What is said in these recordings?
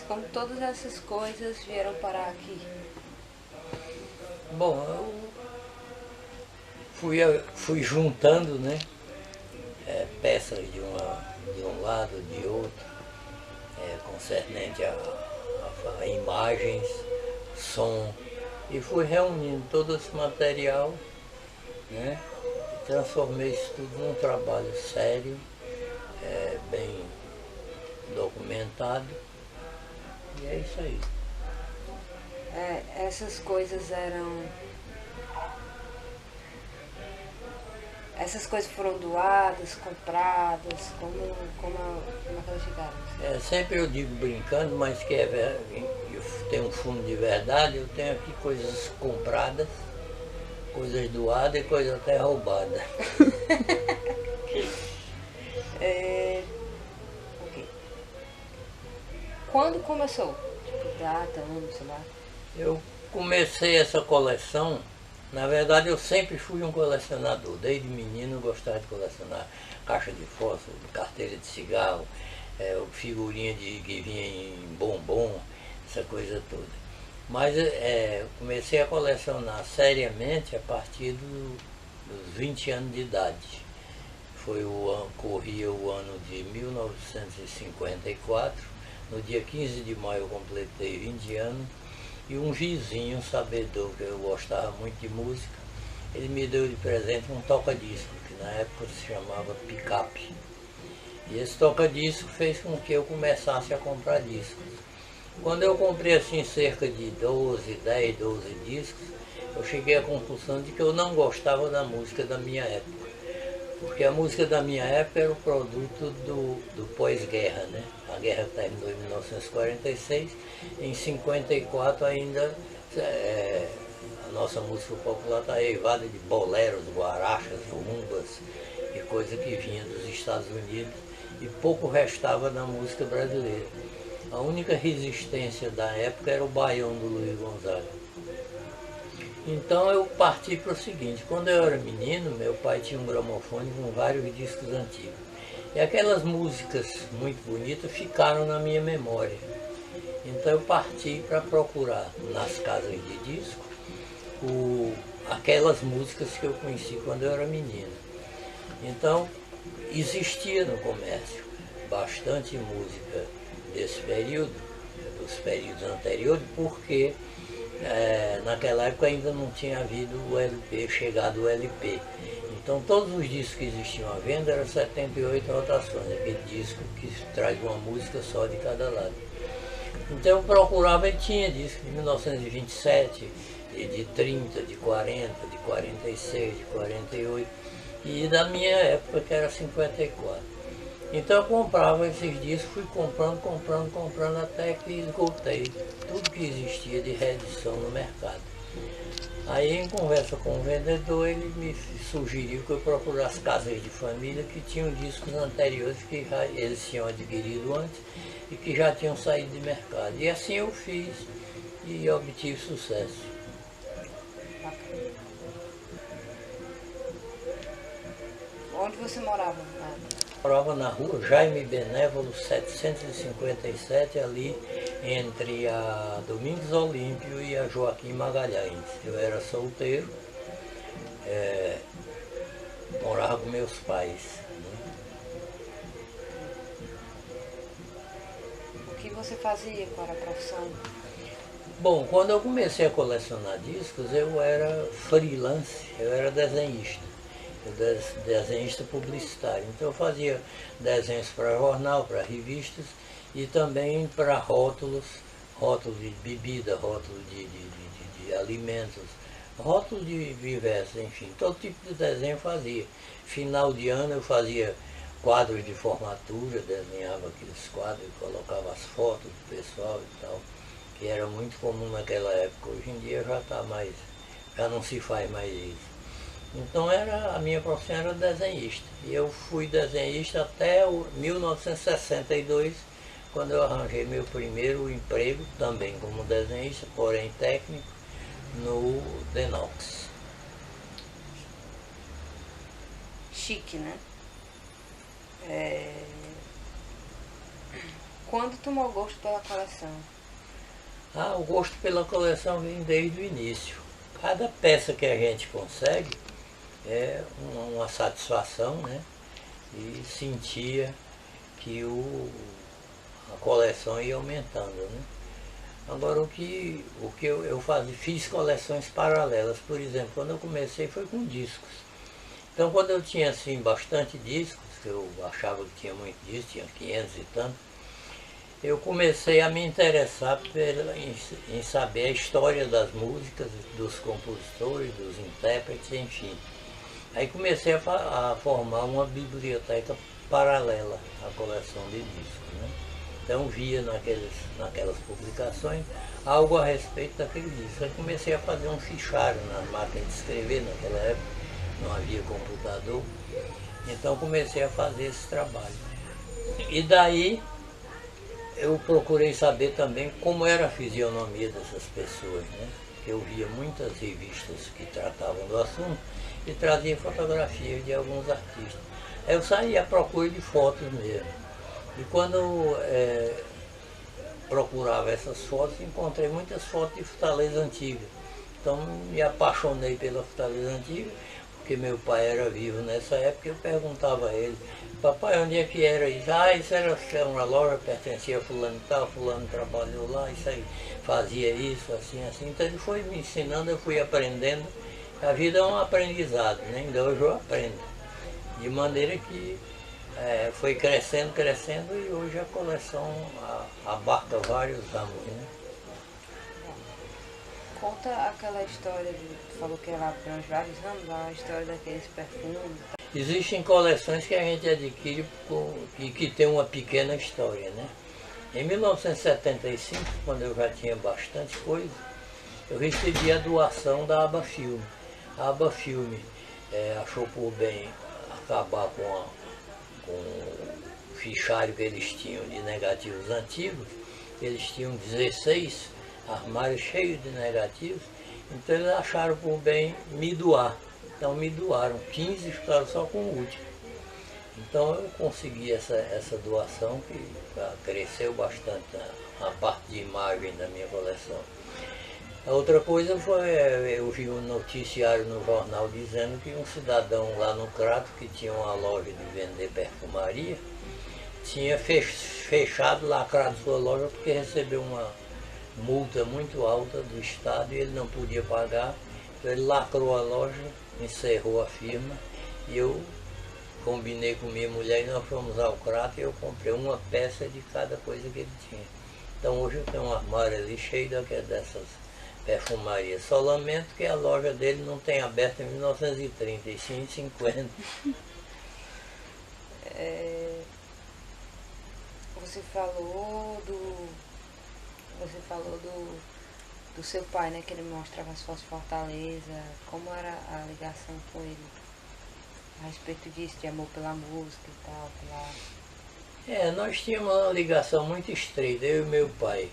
Como todas essas coisas vieram parar aqui? Bom, eu fui juntando, né, peças de um lado, de outro, concernente a imagens, som, e fui reunindo todo esse material, né, e transformei isso tudo num trabalho sério, bem documentado. E é isso aí. Essas coisas eram... Essas coisas foram doadas, compradas, como é que elas chegaram? Sempre eu digo brincando, mas que tem um fundo de verdade. Eu tenho aqui coisas compradas, coisas doadas e coisas até roubadas. Quando começou? Tipo, data, ano, sei lá. Eu comecei essa coleção, na verdade eu sempre fui um colecionador. Desde menino eu gostava de colecionar caixa de fósforo, carteira de cigarro, figurinha que vinha em bombom, essa coisa toda. Mas eu comecei a colecionar seriamente a partir dos 20 anos de idade. Corria o ano de 1954. No dia 15 de maio eu completei 20 anos e um vizinho sabedor, que eu gostava muito de música, ele me deu de presente um toca-disco, que na época se chamava picape. E esse toca-disco fez com que eu começasse a comprar discos. Quando eu comprei assim cerca de 10, 12 discos, eu cheguei à conclusão de que eu não gostava da música da minha época. Porque a música da minha época era o produto do pós-guerra, né? A guerra terminou em 1946, em 54 ainda a nossa música popular está eivada de boleros, guarachas, rumbas e coisa que vinha dos Estados Unidos e pouco restava da música brasileira. A única resistência da época era o baião do Luiz Gonzaga. Então eu parti para o seguinte: quando eu era menino, meu pai tinha um gramofone com vários discos antigos. E aquelas músicas muito bonitas ficaram na minha memória. Então eu parti para procurar nas casas de disco aquelas músicas que eu conheci quando eu era menino. Então existia no comércio bastante música desse período, dos períodos anteriores, porque naquela época ainda não tinha havido o LP, chegado o LP. Então todos os discos que existiam à venda eram 78 rotações, aquele disco que traz uma música só de cada lado. Então eu procurava e tinha discos de 1927, de 30, de 40, de 46, de 48 e da minha época, que era 54. Então eu comprava esses discos, fui comprando até que esgotei tudo que existia de reedição no mercado. Aí, em conversa com o vendedor, ele me sugeriu que eu procurasse casas de família que tinham discos anteriores que eles tinham adquirido antes e que já tinham saído de mercado. E assim eu fiz e obtive sucesso. Onde você morava? Morava na rua Jaime Benévolo 757, ali entre a Domingos Olímpio e a Joaquim Magalhães. Eu era solteiro, morava com meus pais. Né? O que você fazia? Qual era a profissão? Bom, quando eu comecei a colecionar discos, eu era freelance, eu era desenhista. Desenhista publicitário. Então eu fazia desenhos para jornal, para revistas e também para rótulos de bebida, rótulos de alimentos, rótulos de diversos, enfim, todo tipo de desenho eu fazia. Final de ano eu fazia quadros de formatura, desenhava aqueles quadros e colocava as fotos do pessoal e tal, que era muito comum naquela época. Hoje em dia já não se faz mais isso. Então a minha profissão era desenhista. E eu fui desenhista até 1962, quando eu arranjei meu primeiro emprego, também como desenhista, porém técnico, no Denox. Chique, né? Quando tomou gosto pela coleção? O gosto pela coleção vem desde o início. Cada peça que a gente consegue é uma satisfação, né? E sentia que a coleção ia aumentando, né? Agora o que eu fiz coleções paralelas, por exemplo, quando eu comecei foi com discos. Então quando eu tinha assim bastante discos, que eu achava que tinha muito disco, tinha 500 e tanto, eu comecei a me interessar em saber a história das músicas, dos compositores, dos intérpretes, enfim. Aí comecei a formar uma biblioteca paralela à coleção de discos, né? Então via naquelas publicações algo a respeito daquele disco. Aí comecei a fazer um fichário nas máquinas de escrever, naquela época não havia computador. Então comecei a fazer esse trabalho. E daí eu procurei saber também como era a fisionomia dessas pessoas, né? Eu via muitas revistas que tratavam do assunto e trazia fotografias de alguns artistas. Aí eu saía à procura de fotos mesmo. E quando procurava essas fotos, encontrei muitas fotos de Fortaleza Antiga. Então me apaixonei pela Fortaleza Antiga, porque meu pai era vivo nessa época. Eu perguntava a ele: papai, onde é que era isso? Isso era uma loja, pertencia a fulano e tal, fulano trabalhou lá, isso aí, fazia isso, assim, assim. Então ele foi me ensinando, eu fui aprendendo. A vida é um aprendizado, né? Ainda hoje eu aprendo. De maneira que foi crescendo, crescendo, e hoje a coleção abarca vários ramos, né? Conta aquela história, tu falou que ela abrange vários ramos, a história daqueles perfumes. Existem coleções que a gente adquire e que tem uma pequena história, né? Em 1975, quando eu já tinha bastante coisa, eu recebi a doação da Aba Filme. A Aba Filme achou por bem acabar com o fichário que eles tinham de negativos antigos. Eles tinham 16 armários cheios de negativos, então eles acharam por bem me doar. Então me doaram 15 e ficaram só com o último. Então eu consegui essa doação que cresceu bastante a parte de imagem da minha coleção. A outra coisa foi, eu vi um noticiário no jornal dizendo que um cidadão lá no Crato, que tinha uma loja de vender perfumaria, tinha fechado, lacrado sua loja porque recebeu uma multa muito alta do Estado e ele não podia pagar. Então ele lacrou a loja, encerrou a firma, e eu combinei com minha mulher e nós fomos ao Crato e eu comprei uma peça de cada coisa que ele tinha. Então hoje eu tenho um armário ali cheio dessas perfumarias. Só lamento que a loja dele não tem aberto em 1930, e sim em 50. Você falou do seu pai, né? Que ele mostrava as fotos de Fortaleza. Como era a ligação com ele a respeito disso, de amor pela música e tal? Nós tínhamos uma ligação muito estreita, eu e meu pai.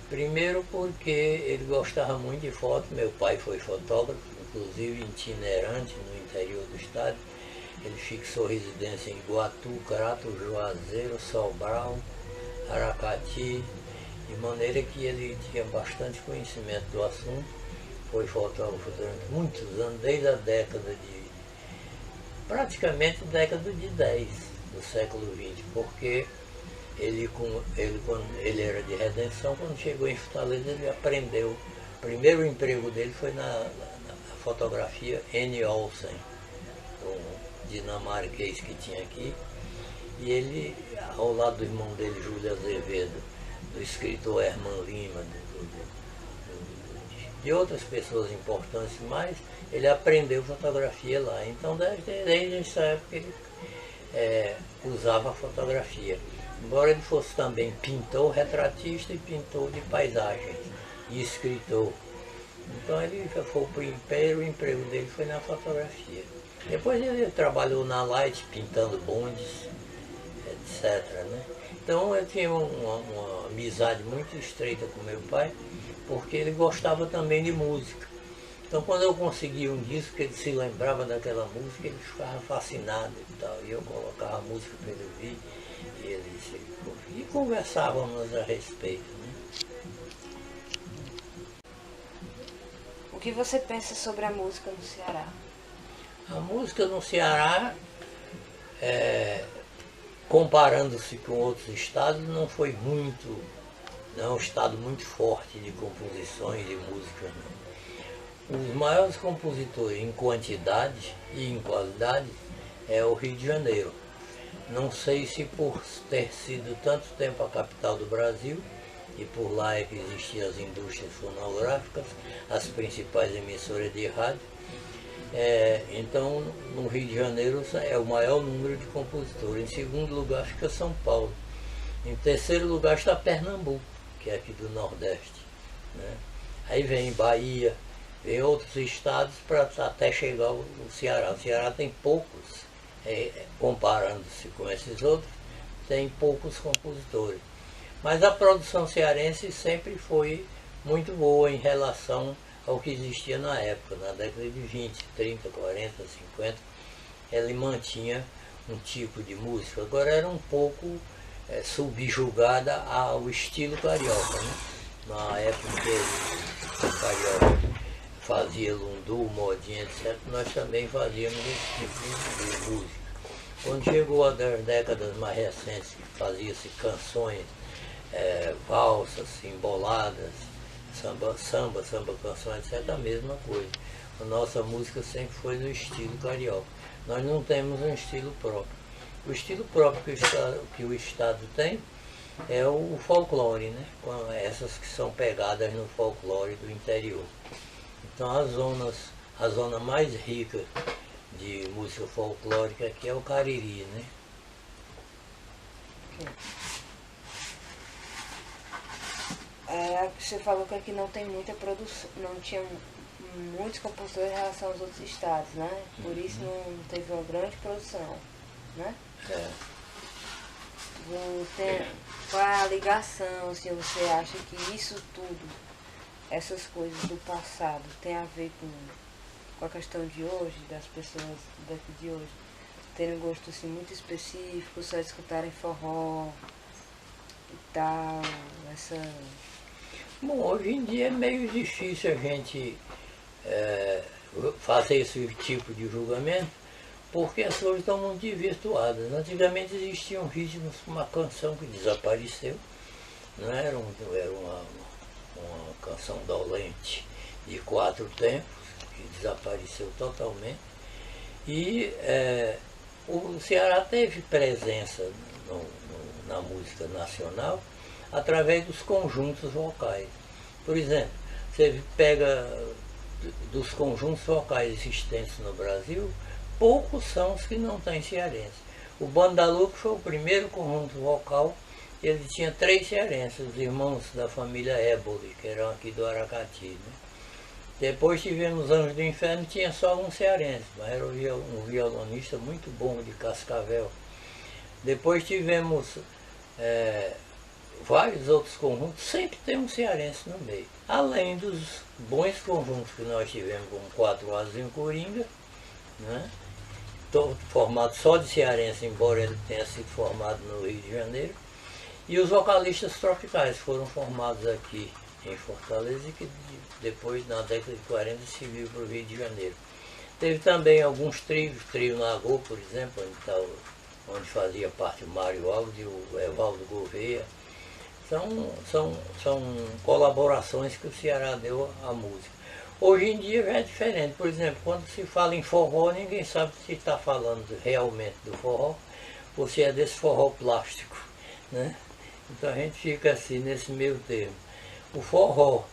Primeiro porque ele gostava muito de foto. Meu pai foi fotógrafo, inclusive itinerante no interior do estado. Ele fixou residência em Iguatu, Crato, Juazeiro, Sobral, Aracati, de maneira que ele tinha bastante conhecimento do assunto. Foi fotógrafo durante muitos anos, desde a praticamente década de 10 do século XX, porque quando ele era de Redenção, quando chegou em Fortaleza, ele aprendeu. O primeiro emprego dele foi na fotografia N. Olsen, um dinamarquês que tinha aqui. E ele, ao lado do irmão dele, Júlio Azevedo, do escritor Herman Lima, de outras pessoas importantes, mas ele aprendeu fotografia lá. Então, desde essa época, ele usava a fotografia. Embora ele fosse também pintor, retratista e pintor de paisagens e escritor. Então ele já foi o primeiro emprego dele foi na fotografia. Depois ele trabalhou na Light pintando bondes, etc. Né? Então eu tinha uma amizade muito estreita com meu pai, porque ele gostava também de música. Então quando eu conseguia um disco que ele se lembrava daquela música, ele ficava fascinado e tal. E eu colocava a música para ele ouvir e conversávamos a respeito. Né? O que você pensa sobre a música no Ceará? A música no Ceará, comparando-se com outros estados, não foi não é um estado muito forte de composições de música. Não. Os maiores compositores em quantidade e em qualidade é o Rio de Janeiro. Não sei se por ter sido tanto tempo a capital do Brasil, e por lá é que existiam as indústrias fonográficas, as principais emissoras de rádio. Então, no Rio de Janeiro é o maior número de compositores. Em segundo lugar fica São Paulo. Em terceiro lugar está Pernambuco, que é aqui do Nordeste. Né? Aí vem Bahia, vem outros estados para até chegar ao Ceará. O Ceará tem poucos, comparando-se com esses outros, tem poucos compositores. Mas a produção cearense sempre foi muito boa em relação ao que existia na época, na década de 20, 30, 40, 50, ele mantinha um tipo de música. Agora era um pouco subjugada ao estilo carioca. Né? Na época que o carioca fazia lundu, modinha, etc., nós também fazíamos esse tipo de música. Quando chegou as décadas mais recentes, que fazia-se canções, valsas, emboladas, samba canção, etc., a mesma coisa. A nossa música sempre foi no estilo carioca. Nós não temos um estilo próprio. O estilo próprio que o Estado tem é o folclore, né? Essas que são pegadas no folclore do interior. Então a zona mais rica de música folclórica aqui é o Cariri, né? Você falou que aqui não tem muita produção, não tinha muitos compositores em relação aos outros estados, né? Por isso não teve uma grande produção, né? Qual é a ligação, se você acha que isso tudo, essas coisas do passado, tem a ver com a questão de hoje, das pessoas daqui de hoje, terem um gosto assim, muito específico, só escutarem forró e tal, Bom, hoje em dia é meio difícil a gente fazer esse tipo de julgamento, porque as coisas estão muito desvirtuadas. Antigamente existiam ritmos, uma canção que desapareceu, não era uma canção dolente de 4 tempos, que desapareceu totalmente. E o Ceará teve presença na música nacional através dos conjuntos vocais. Por exemplo, você pega dos conjuntos vocais existentes no Brasil, poucos são os que não têm cearense. O Bandaluco foi o primeiro conjunto vocal, ele tinha 3 cearenses, os irmãos da família Éboli, que eram aqui do Aracati. Né? Depois tivemos Anjos do Inferno, tinha só um cearense, mas era um violonista muito bom de Cascavel. Depois tivemos vários outros conjuntos, sempre tem um cearense no meio. Além dos bons conjuntos que nós tivemos, como 4 Asas em Coringa, né? Formado só de cearense, embora ele tenha sido formado no Rio de Janeiro. E os vocalistas tropicais foram formados aqui em Fortaleza e que depois, na década de 40, seguiu para o Rio de Janeiro. Teve também alguns trios, o Trio Nagô, por exemplo, onde fazia parte o Mário Alves e o Evaldo Gouveia. São colaborações que o Ceará deu à música. Hoje em dia já é diferente. Por exemplo, quando se fala em forró, ninguém sabe se está falando realmente do forró ou se é desse forró plástico. Né? Então a gente fica assim nesse meio termo. O forró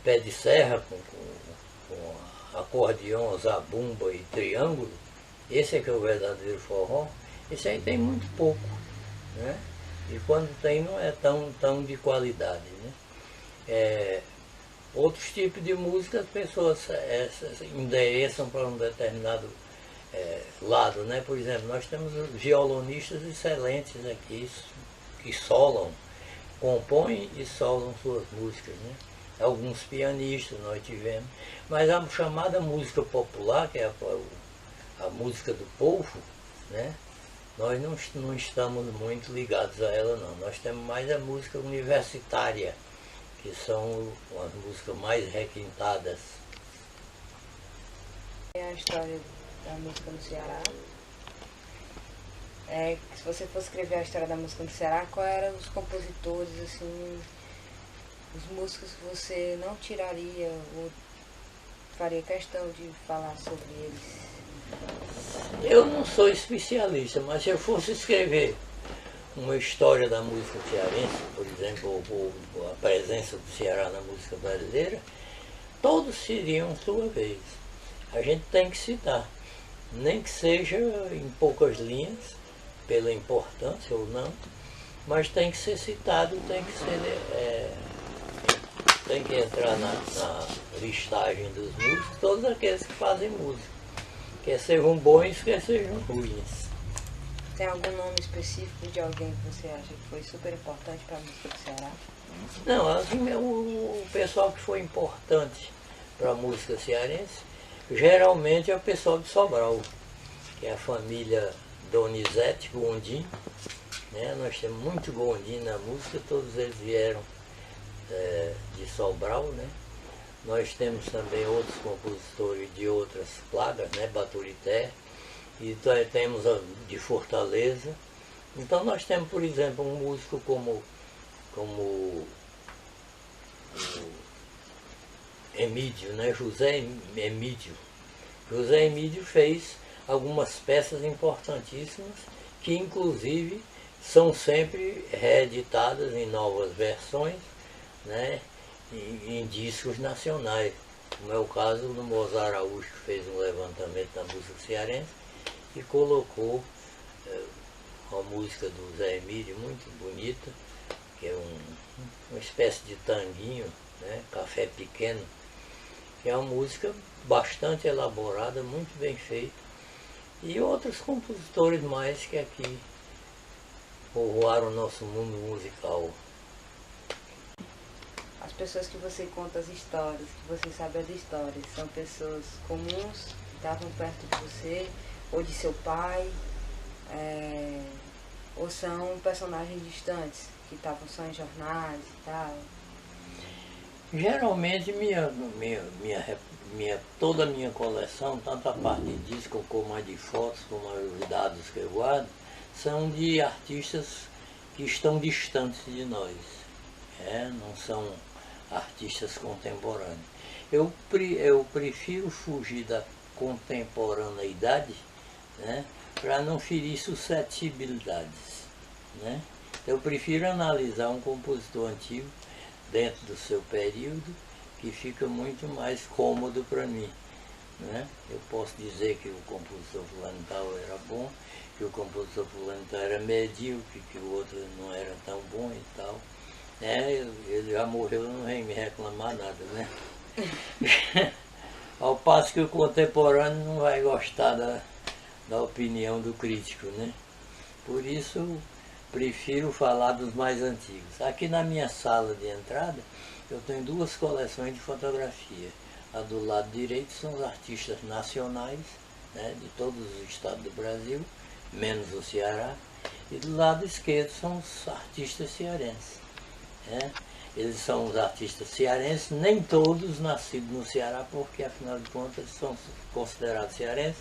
pé de serra, com acordeão, zabumba e triângulo, esse é que é o verdadeiro forró. Esse aí tem muito pouco, né? E quando tem não é tão de qualidade, né? Outros tipos de música as pessoas endereçam para um determinado lado, né? Por exemplo, nós temos violonistas excelentes aqui que solam, compõem e solam suas músicas, né? Alguns pianistas nós tivemos, mas a chamada música popular, que é a música do povo, né? Nós não estamos muito ligados a ela não. Nós temos mais a música universitária, que são as músicas mais requintadas. É a história da música no Ceará. Se você fosse escrever a história da música no Ceará, quais eram os compositores, assim, os músicos que você não tiraria ou faria questão de falar sobre eles? Eu não sou especialista, mas se eu fosse escrever uma história da música cearense, por exemplo, ou a presença do Ceará na música brasileira, todos seriam sua vez. A gente tem que citar, nem que seja em poucas linhas, pela importância ou não, mas tem que ser citado, tem que entrar na listagem dos músicos, todos aqueles que fazem música, quer sejam bons, quer sejam ruins. Tem algum nome específico de alguém que você acha que foi super importante para a música do Ceará? Não, assim, o pessoal que foi importante para a música cearense, geralmente é o pessoal de Sobral, que é a família Donizete Gondim, né? Nós temos muito Gondim na música, todos eles vieram de Sobral, né? Nós temos também outros compositores de outras plagas, né? Baturité, e temos de Fortaleza. Então nós temos, por exemplo, um músico como o Emídio, né? José Emídio. José Emídio fez algumas peças importantíssimas que inclusive são sempre reeditadas em novas versões, né? Em discos nacionais, como é o caso do Mozart Araújo, que fez um levantamento da música cearense e colocou uma música do Zé Emílio muito bonita, que é uma espécie de tanguinho, né? Café Pequeno, que é uma música bastante elaborada, muito bem feita, e outros compositores mais que aqui povoaram o nosso mundo musical. As pessoas que você conta as histórias, que você sabe as histórias, são pessoas comuns, que estavam perto de você, ou de seu pai, ou são personagens distantes, que estavam só em jornais e tal? Geralmente toda a minha coleção, tanto a parte de disco como a de fotos, como os dados que eu guardo, são de artistas que estão distantes de nós, não são artistas contemporâneos. Eu prefiro fugir da contemporaneidade, né, para não ferir suscetibilidades, né? Eu prefiro analisar um compositor antigo dentro do seu período, que fica muito mais cômodo para mim, né? Eu posso dizer que o compositor fulano tal era bom, que o compositor fulano tal era medíocre, que o outro não era tão bom e tal. Ele já morreu, não vem me reclamar nada, né? Ao passo que o contemporâneo não vai gostar da opinião do crítico, né? Por isso, prefiro falar dos mais antigos. Aqui na minha sala de entrada, eu tenho duas coleções de fotografia. A do lado direito são os artistas nacionais, né, de todos os estados do Brasil, menos o Ceará. E do lado esquerdo são os artistas cearenses. Eles são os artistas cearenses, nem todos nascidos no Ceará, porque afinal de contas são considerados cearenses,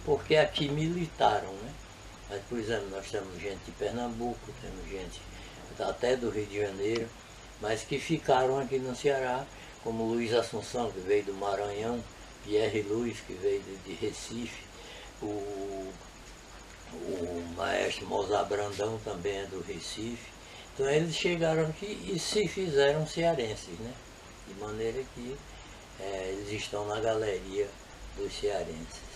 porque aqui militaram, né? Mas, por exemplo, nós temos gente de Pernambuco, temos gente até do Rio de Janeiro, mas que ficaram aqui no Ceará, como Luiz Assunção, que veio do Maranhão, Pierre Luiz, que veio de Recife, o maestro Mozart Brandão também é do Recife. Então eles chegaram aqui e se fizeram cearenses, né? De maneira que eles estão na galeria dos cearenses.